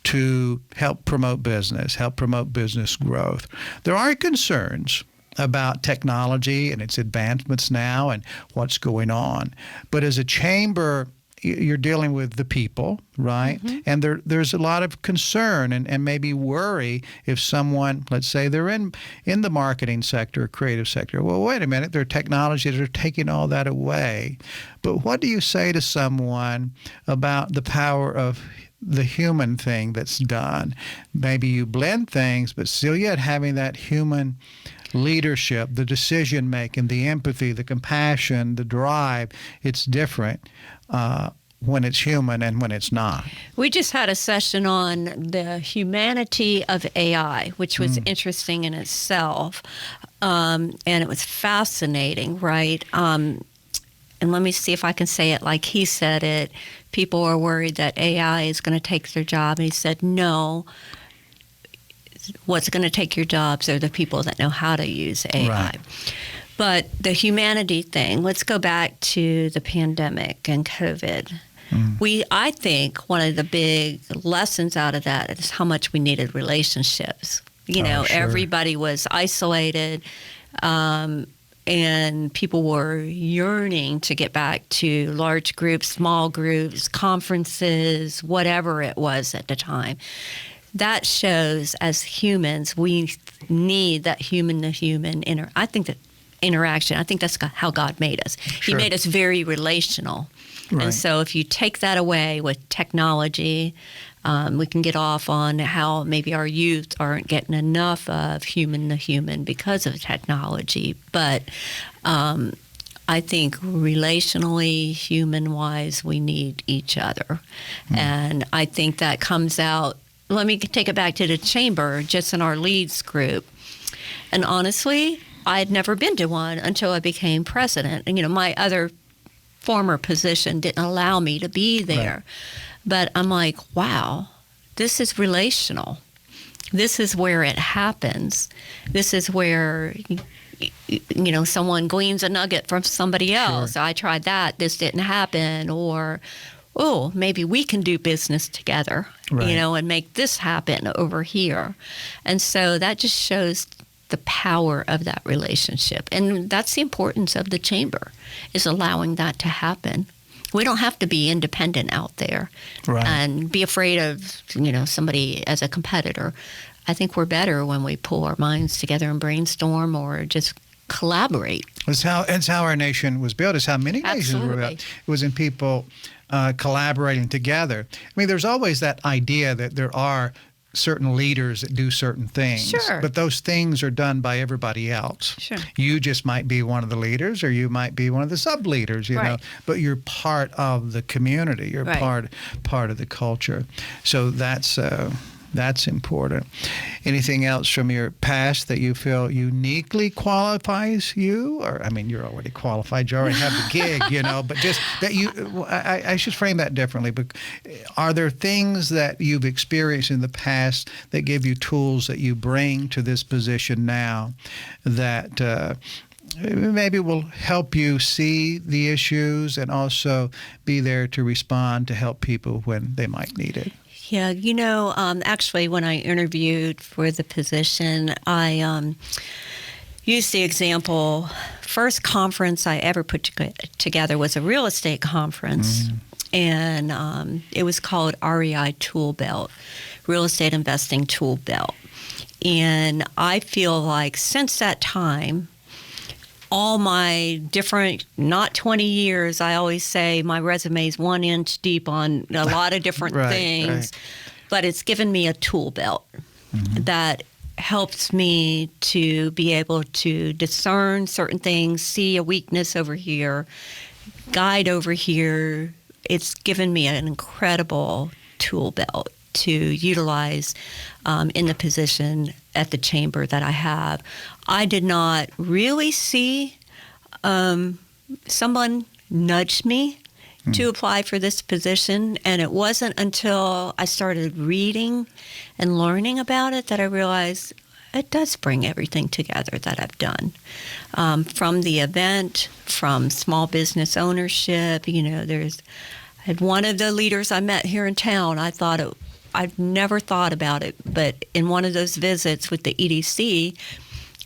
[SPEAKER 2] to help promote business growth. There are concerns about technology and its advancements now and what's going on. But as a chamber, you're dealing with the people, right? And there's a lot of concern and maybe worry if someone, let's say they're in the marketing sector or creative sector. Well, wait a minute, there are technologies that are taking all that away. But what do you say to someone about the power of the human thing that's done? Maybe you blend things, but still yet having that human leadership, the decision making, the empathy, the compassion, the drive. It's different when it's human and when it's not.
[SPEAKER 3] We just had a session on the humanity of AI, which was interesting in itself, and it was fascinating, right? and let me see if I can say it like he said it, people are worried that AI is going to take their job. And he said, no, what's going to take your jobs are the people that know how to use AI.
[SPEAKER 2] Right.
[SPEAKER 3] But the humanity thing, let's go back to the pandemic and COVID. I think one of the big lessons out of that is how much we needed relationships.
[SPEAKER 2] Sure.
[SPEAKER 3] Everybody was isolated, and people were yearning to get back to large groups, small groups, conferences, whatever it was at the time. That shows, as humans, we need that human-to-human I think that interaction. I think that's how God made us.
[SPEAKER 2] Sure.
[SPEAKER 3] He made us very relational.
[SPEAKER 2] Right.
[SPEAKER 3] And so if you take that away with technology, we can get off on how maybe our youth aren't getting enough of human-to-human because of technology. But I think relationally, human-wise, we need each other. And I think that comes out. Let me take it back to the chamber, just in our leads group. And honestly, I had never been to one until I became president. And, my other former position didn't allow me to be there. Right. But I'm like, wow, this is relational. This is where it happens. This is where, someone gleans a nugget from somebody else. Sure. I tried that. This didn't happen. Or, oh, maybe we can do business together, right. And make this happen over here. And so that just shows the power of that relationship. And that's the importance of the chamber, is allowing that to happen. We don't have to be independent out there, right. and be afraid of, somebody as a competitor. I think we're better when we pull our minds together and brainstorm or just collaborate.
[SPEAKER 2] It's how our nation was built. It's how many nations were built. It was in people collaborating together. I mean, there's always that idea that there are certain leaders that do certain things.
[SPEAKER 3] Sure.
[SPEAKER 2] But those things are done by everybody else.
[SPEAKER 3] Sure.
[SPEAKER 2] You just might be one of the leaders, or you might be one of the sub-leaders,
[SPEAKER 3] right.
[SPEAKER 2] But you're part of the community. You're
[SPEAKER 3] right.
[SPEAKER 2] part of the culture. So that's important. Anything else from your past that you feel uniquely qualifies you? Or, I mean, you're already qualified. You already have the gig, but just that I should frame that differently. But are there things that you've experienced in the past that give you tools that you bring to this position now that maybe will help you see the issues and also be there to respond to help people when they might need it?
[SPEAKER 3] Yeah, actually, when I interviewed for the position, I used the example. First conference I ever put together was a real estate conference, and it was called REI Tool Belt, Real Estate Investing Tool Belt. And I feel like since that time, all my different, not 20 years, I always say my resume is 1 inch deep on a lot of different
[SPEAKER 2] right,
[SPEAKER 3] things,
[SPEAKER 2] right.
[SPEAKER 3] But it's given me a tool belt that helps me to be able to discern certain things, see a weakness over here, guide over here. It's given me an incredible tool belt to utilize in the position at the chamber that I have. I did not really see someone nudge me to apply for this position, and it wasn't until I started reading and learning about it that I realized it does bring everything together that I've done. From the event, from small business ownership, and one of the leaders I met here in town, I've never thought about it, but in one of those visits with the EDC,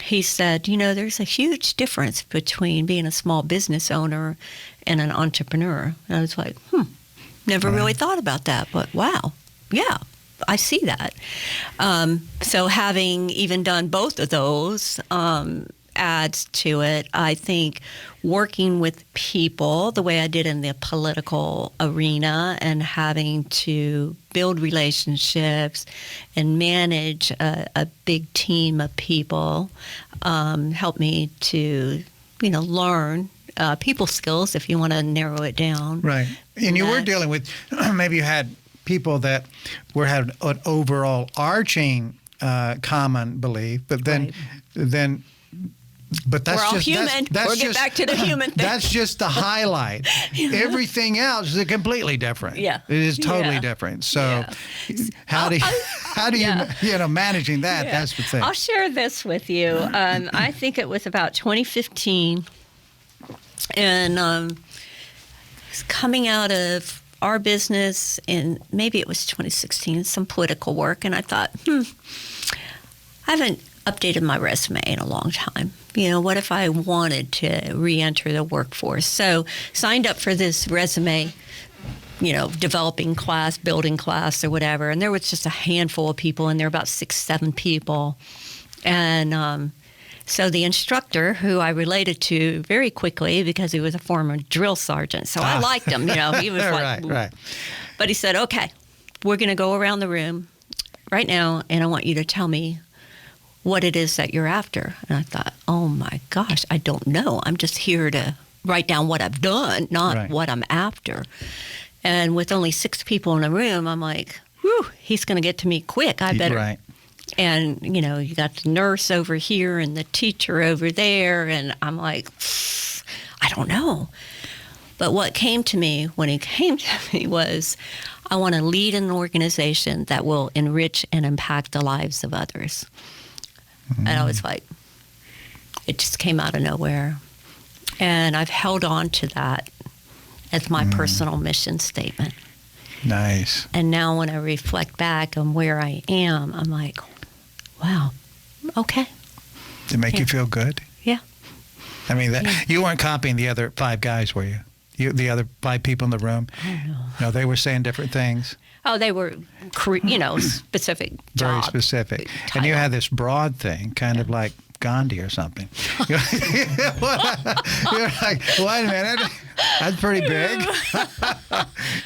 [SPEAKER 3] he said, there's a huge difference between being a small business owner and an entrepreneur. And I was like, never really thought about that, but wow, yeah, I see that. So having even done both of those adds to it. I think working with people the way I did in the political arena and having to build relationships and manage a big team of people helped me to, learn people skills, if you want to narrow it down.
[SPEAKER 2] Right. And you were dealing with, maybe you had people that had an overall arching common belief, but then But that's
[SPEAKER 3] we're all
[SPEAKER 2] just,
[SPEAKER 3] human. We'll get back to the human thing.
[SPEAKER 2] That's just the highlight. Everything else is completely different.
[SPEAKER 3] Yeah.
[SPEAKER 2] It is totally different. So how do you, managing that, that's the thing.
[SPEAKER 3] I'll share this with you. I think it was about 2015, and coming out of our business, and maybe it was 2016, some political work, and I thought, I haven't updated my resume in a long time. What if I wanted to re-enter the workforce? So signed up for this resume, developing class, building class or whatever. And there was just a handful of people, and there were about 6, 7 people. And so the instructor, who I related to very quickly because he was a former drill sergeant, so I liked him, he was like,
[SPEAKER 2] right.
[SPEAKER 3] But he said, okay, we're going to go around the room right now, and I want you to tell me what it is that you're after. And I thought, oh my gosh, I don't know. I'm just here to write down what I've done, not what I'm after. And with only 6 people in the room, I'm like, whew, he's going to get to me quick. I better.
[SPEAKER 2] Right.
[SPEAKER 3] And, you got the nurse over here and the teacher over there. And I'm like, I don't know. But what came to me when he came to me was, I want to lead an organization that will enrich and impact the lives of others. And I was like, it just came out of nowhere. And I've held on to that as my personal mission statement.
[SPEAKER 2] Nice.
[SPEAKER 3] And now when I reflect back on where I am, I'm like, wow, okay.
[SPEAKER 2] Did it make you feel good?
[SPEAKER 3] Yeah.
[SPEAKER 2] I mean, you weren't copying the other 5 guys, were you? The other 5 people in the room?
[SPEAKER 3] Oh, no.
[SPEAKER 2] No, they were saying different things.
[SPEAKER 3] Oh, they were, specific
[SPEAKER 2] Very
[SPEAKER 3] job
[SPEAKER 2] specific.
[SPEAKER 3] title.
[SPEAKER 2] And you had this broad thing, kind of like Gandhi or something. You're like, wait a minute, that's pretty big.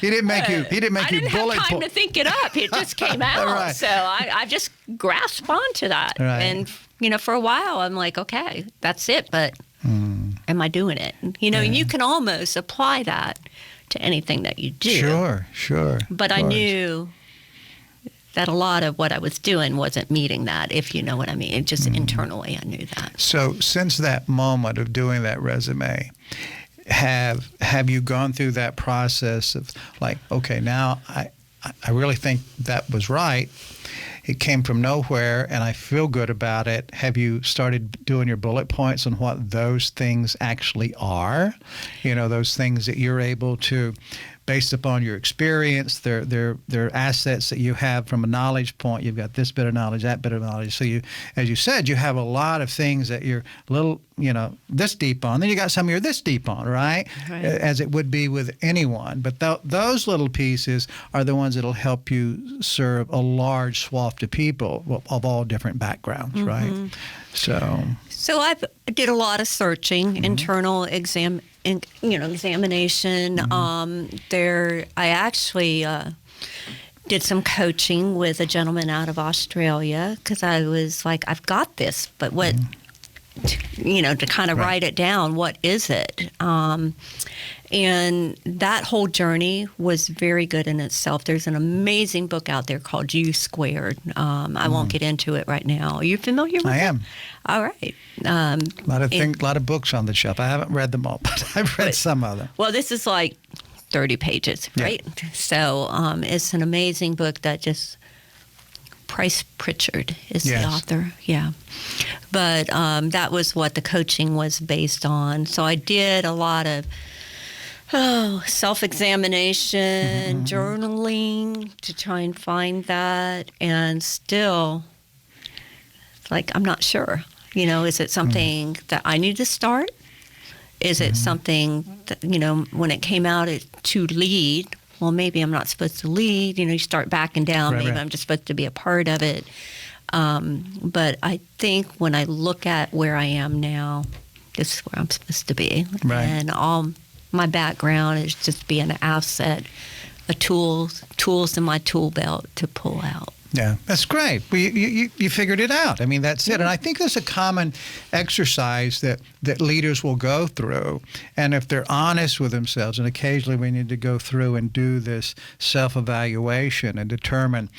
[SPEAKER 2] He didn't make you bullet point.
[SPEAKER 3] I didn't have time to think it up. It just came out.
[SPEAKER 2] Right.
[SPEAKER 3] So I just grasped onto that.
[SPEAKER 2] Right.
[SPEAKER 3] And, for a while, I'm like, okay, that's it. But am I doing it? And you can almost apply that to anything that you do.
[SPEAKER 2] Sure.
[SPEAKER 3] But I knew that a lot of what I was doing wasn't meeting that, if you know what I mean. Just internally, I knew that.
[SPEAKER 2] So since that moment of doing that resume, have you gone through that process of like, okay, now I really think that was right. It came from nowhere, and I feel good about it. Have you started doing your bullet points on what those things actually are? Those things that you're able to, based upon your experience, they're assets that you have from a knowledge point. You've got this bit of knowledge, that bit of knowledge. So you, as you said, you have a lot of things that you're a little, this deep on. Then you got some you're this deep on, right? As it would be with anyone. But those little pieces are the ones that'll help you serve a large swath of people of all different backgrounds, right? So
[SPEAKER 3] I did a lot of searching, internal examination. I actually did some coaching with a gentleman out of Australia because I was like, I've got this, but what, to kind of write it down, what is it? And that whole journey was very good in itself. There's an amazing book out there called U Squared. I won't get into it right now. Are you familiar with it?
[SPEAKER 2] I am.
[SPEAKER 3] All right.
[SPEAKER 2] A lot of books on the shelf. I haven't read them all, but I've read some of them.
[SPEAKER 3] Well, this is like 30 pages, right? Yeah. So it's an amazing book that just... Price Pritchard is the author, But that was what the coaching was based on. So I did a lot of self-examination, journaling to try and find that. And still, like, I'm not sure. Is it something that I need to start? Is it something that, when it came out to lead, well, maybe I'm not supposed to lead. You start backing down. Maybe I'm just supposed to be a part of it. But I think when I look at where I am now, this is where I'm supposed to be.
[SPEAKER 2] Right.
[SPEAKER 3] And all my background is just be an asset, tools in my tool belt to pull out.
[SPEAKER 2] Yeah, that's great. Well, you figured it out. I mean, that's it. And I think there's a common exercise that leaders will go through. And if they're honest with themselves, and occasionally we need to go through and do this self-evaluation and determine,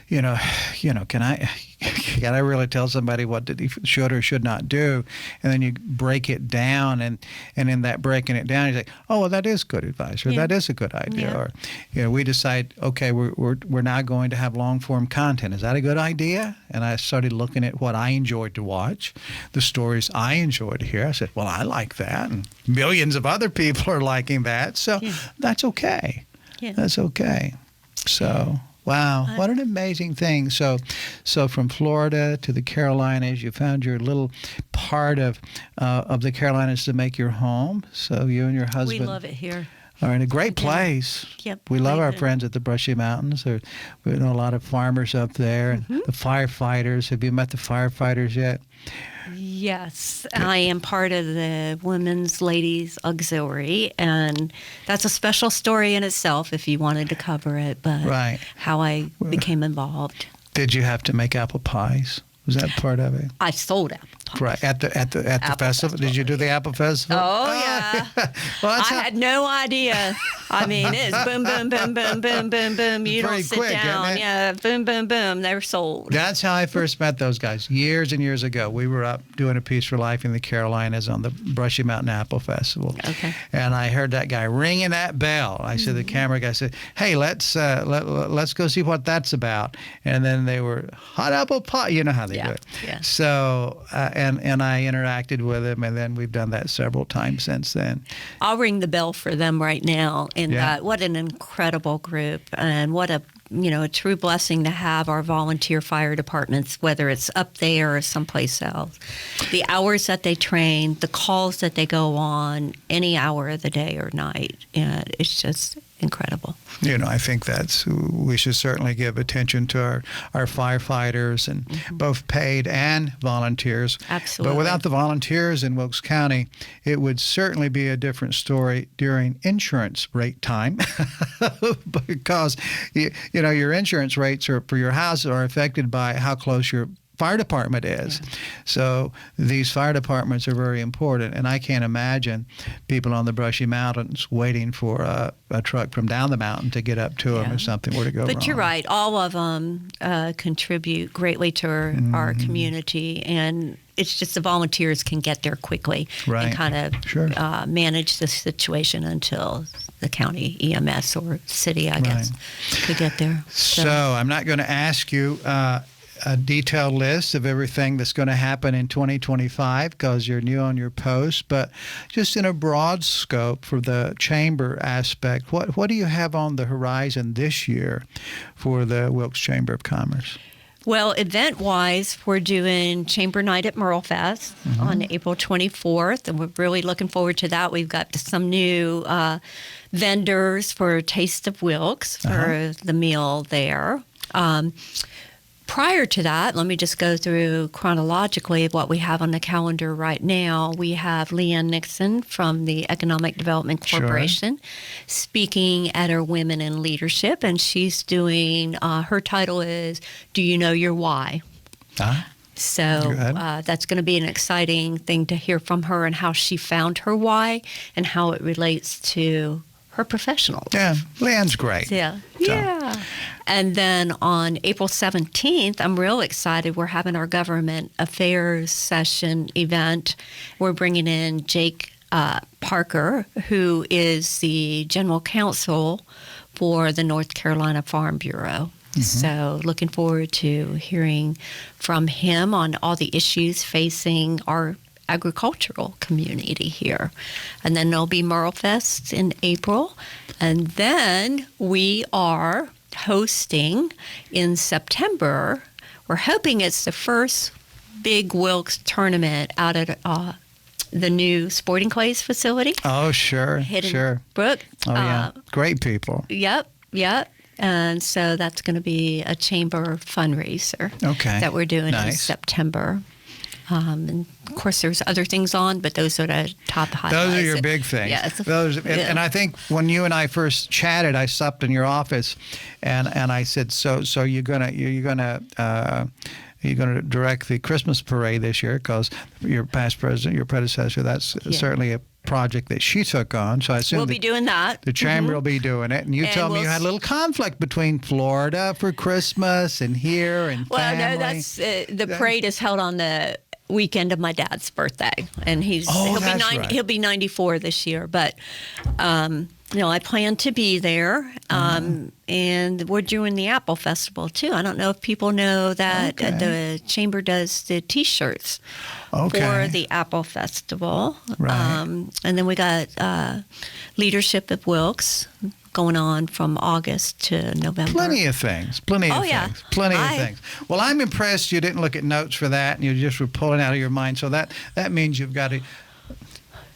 [SPEAKER 2] can I can I really tell somebody what they should or should not do? And then you break it down, and in that breaking it down, you say, oh, well, that is good advice, or that is a good idea.
[SPEAKER 3] Yeah.
[SPEAKER 2] Or, we decide, okay, we're now going to have long-form content. Is that a good idea? And I started looking at what I enjoyed to watch, the stories I enjoyed to hear. I said, well, I like that, and millions of other people are liking that, so that's okay.
[SPEAKER 3] Yeah.
[SPEAKER 2] That's okay. So, wow, what an amazing thing. So from Florida to the Carolinas, you found your little part of the Carolinas to make your home. So you and your husband.
[SPEAKER 3] We love it here.
[SPEAKER 2] Are in a great place.
[SPEAKER 3] Yep.
[SPEAKER 2] We love our friends at the Brushy Mountains. We know a lot of farmers up there, and the firefighters. Have you met the firefighters yet?
[SPEAKER 3] Yes, I am part of the Women's Ladies Auxiliary, and that's a special story in itself if you wanted to cover it, but how I became involved.
[SPEAKER 2] Did you have to make apple pies? Was that part of it?
[SPEAKER 3] I sold apple pies.
[SPEAKER 2] Right, at the festival? Did you do the apple festival?
[SPEAKER 3] Oh, yeah. Well, I had no idea. I mean, it's boom, boom, boom, boom, boom, boom, boom. You don't sit down. Yeah, boom, boom, boom. They're sold.
[SPEAKER 2] That's how I first met those guys years and years ago. We were up doing a Piece for Life in the Carolinas on the Brushy Mountain Apple Festival.
[SPEAKER 3] Okay.
[SPEAKER 2] And I heard that guy ringing that bell. I said, the camera guy said, hey, let's go see what that's about. And then they were hot apple pie. You know how they do it.
[SPEAKER 3] Yeah.
[SPEAKER 2] So, and I interacted with him, and then we've done that several times since then.
[SPEAKER 3] I'll ring the bell for them right now. And what an incredible group, and what a true blessing to have our volunteer fire departments, whether it's up there or someplace else. The hours that they train, the calls that they go on, any hour of the day or night, it's just incredible.
[SPEAKER 2] I think we should certainly give attention to our firefighters, and both paid and volunteers.
[SPEAKER 3] Absolutely.
[SPEAKER 2] But without the volunteers in Wilkes County, it would certainly be a different story during insurance rate time, because your insurance rates for your house are affected by how close your fire department is. Yeah. So these fire departments are very important, and I can't imagine people on the Brushy Mountains waiting for a truck from down the mountain to get up to them if something were to go wrong.
[SPEAKER 3] But you're right. All of them contribute greatly to our community, and it's just the volunteers can get there quickly and kind of manage the situation until the county EMS or city, I guess, could get there.
[SPEAKER 2] So I'm not going to ask you a detailed list of everything that's going to happen in 2025 because you're new on your post, but just in a broad scope for the chamber aspect, what do you have on the horizon this year for the Wilkes Chamber of Commerce?
[SPEAKER 3] Well, event-wise, we're doing Chamber Night at MerleFest on April 24th, and we're really looking forward to that. We've got some new vendors for Taste of Wilkes for the meal there. Prior to that, let me just go through chronologically what we have on the calendar right now. We have Leanne Nixon from the Economic Development Corporation speaking at our Women in Leadership, and she's doing, her title is, Do You Know Your Why? So that's going to be an exciting thing to hear from her and how she found her why and how it relates to her professional life.
[SPEAKER 2] Yeah, Leanne's great.
[SPEAKER 3] Yeah. And then on April 17th, I'm real excited. We're having our government affairs session event. We're bringing in Jake Parker, who is the general counsel for the North Carolina Farm Bureau. So looking forward to hearing from him on all the issues facing our agricultural community here. And then there'll be MerleFest in April. And then we are hosting in September. We're hoping it's the first big Wilkes tournament out at the new Sporting Clays facility.
[SPEAKER 2] Oh, sure.
[SPEAKER 3] Hidden Brook.
[SPEAKER 2] Oh, yeah. Great people.
[SPEAKER 3] Yep. And so that's going to be a chamber fundraiser that we're doing in September. And of course, there's other things on, but those are the top highlights.
[SPEAKER 2] Those are your big things.
[SPEAKER 3] Yes.
[SPEAKER 2] And I think when you and I first chatted, I stopped in your office, and I said, "So you're gonna direct the Christmas parade this year because your past president, your predecessor, that's certainly project that she took on. So I assume
[SPEAKER 3] We'll be doing that.
[SPEAKER 2] the chamber will be doing it. And you told me you had a little conflict between Florida for Christmas and here and
[SPEAKER 3] Well,
[SPEAKER 2] family.
[SPEAKER 3] no, that's the parade is held on the weekend of my dad's birthday, and he'll be 94 this year. But I plan to be there, and we're doing the Apple Festival too. I don't know if people know that the chamber does the T-shirts for the Apple Festival,
[SPEAKER 2] Right.
[SPEAKER 3] and then we got Leadership at Wilkes going on from August to November.
[SPEAKER 2] Plenty of things. Plenty of things. Well, I'm impressed you didn't look at notes for that, and you just were pulling out of your mind. So that means you've got to.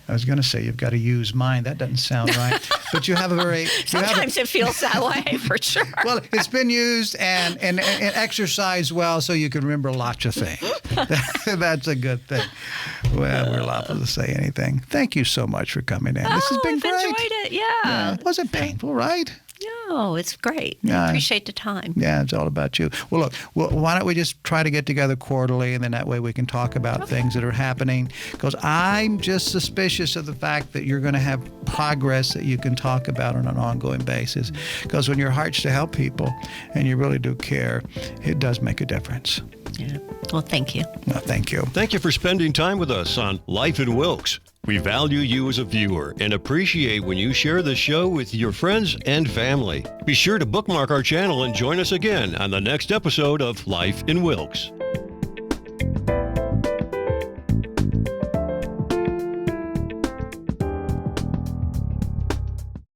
[SPEAKER 2] I was going to say you've got to use mine. That doesn't sound right. But you have a very...
[SPEAKER 3] Sometimes it feels that way, for sure.
[SPEAKER 2] Well, it's been used and exercised well, so you can remember lots of things. That's a good thing. Well, we're liable to say anything. Thank you so much for coming in. This has been great.
[SPEAKER 3] I've enjoyed it, yeah.
[SPEAKER 2] It wasn't painful, right?
[SPEAKER 3] No, it's great.
[SPEAKER 2] Yeah.
[SPEAKER 3] I appreciate the time.
[SPEAKER 2] Yeah, it's all about you. Well, look, why don't we just try to get together quarterly, and then that way we can talk about things that are happening. Because I'm just suspicious of the fact that you're going to have progress that you can talk about on an ongoing basis. Because when your heart's to help people and you really do care, it does make a difference.
[SPEAKER 3] Yeah. Well, thank you.
[SPEAKER 2] Well, thank you.
[SPEAKER 1] Thank you for spending time with us on Life in Wilkes. We value you as a viewer and appreciate when you share the show with your friends and family. Be sure to bookmark our channel and join us again on the next episode of Life in Wilkes.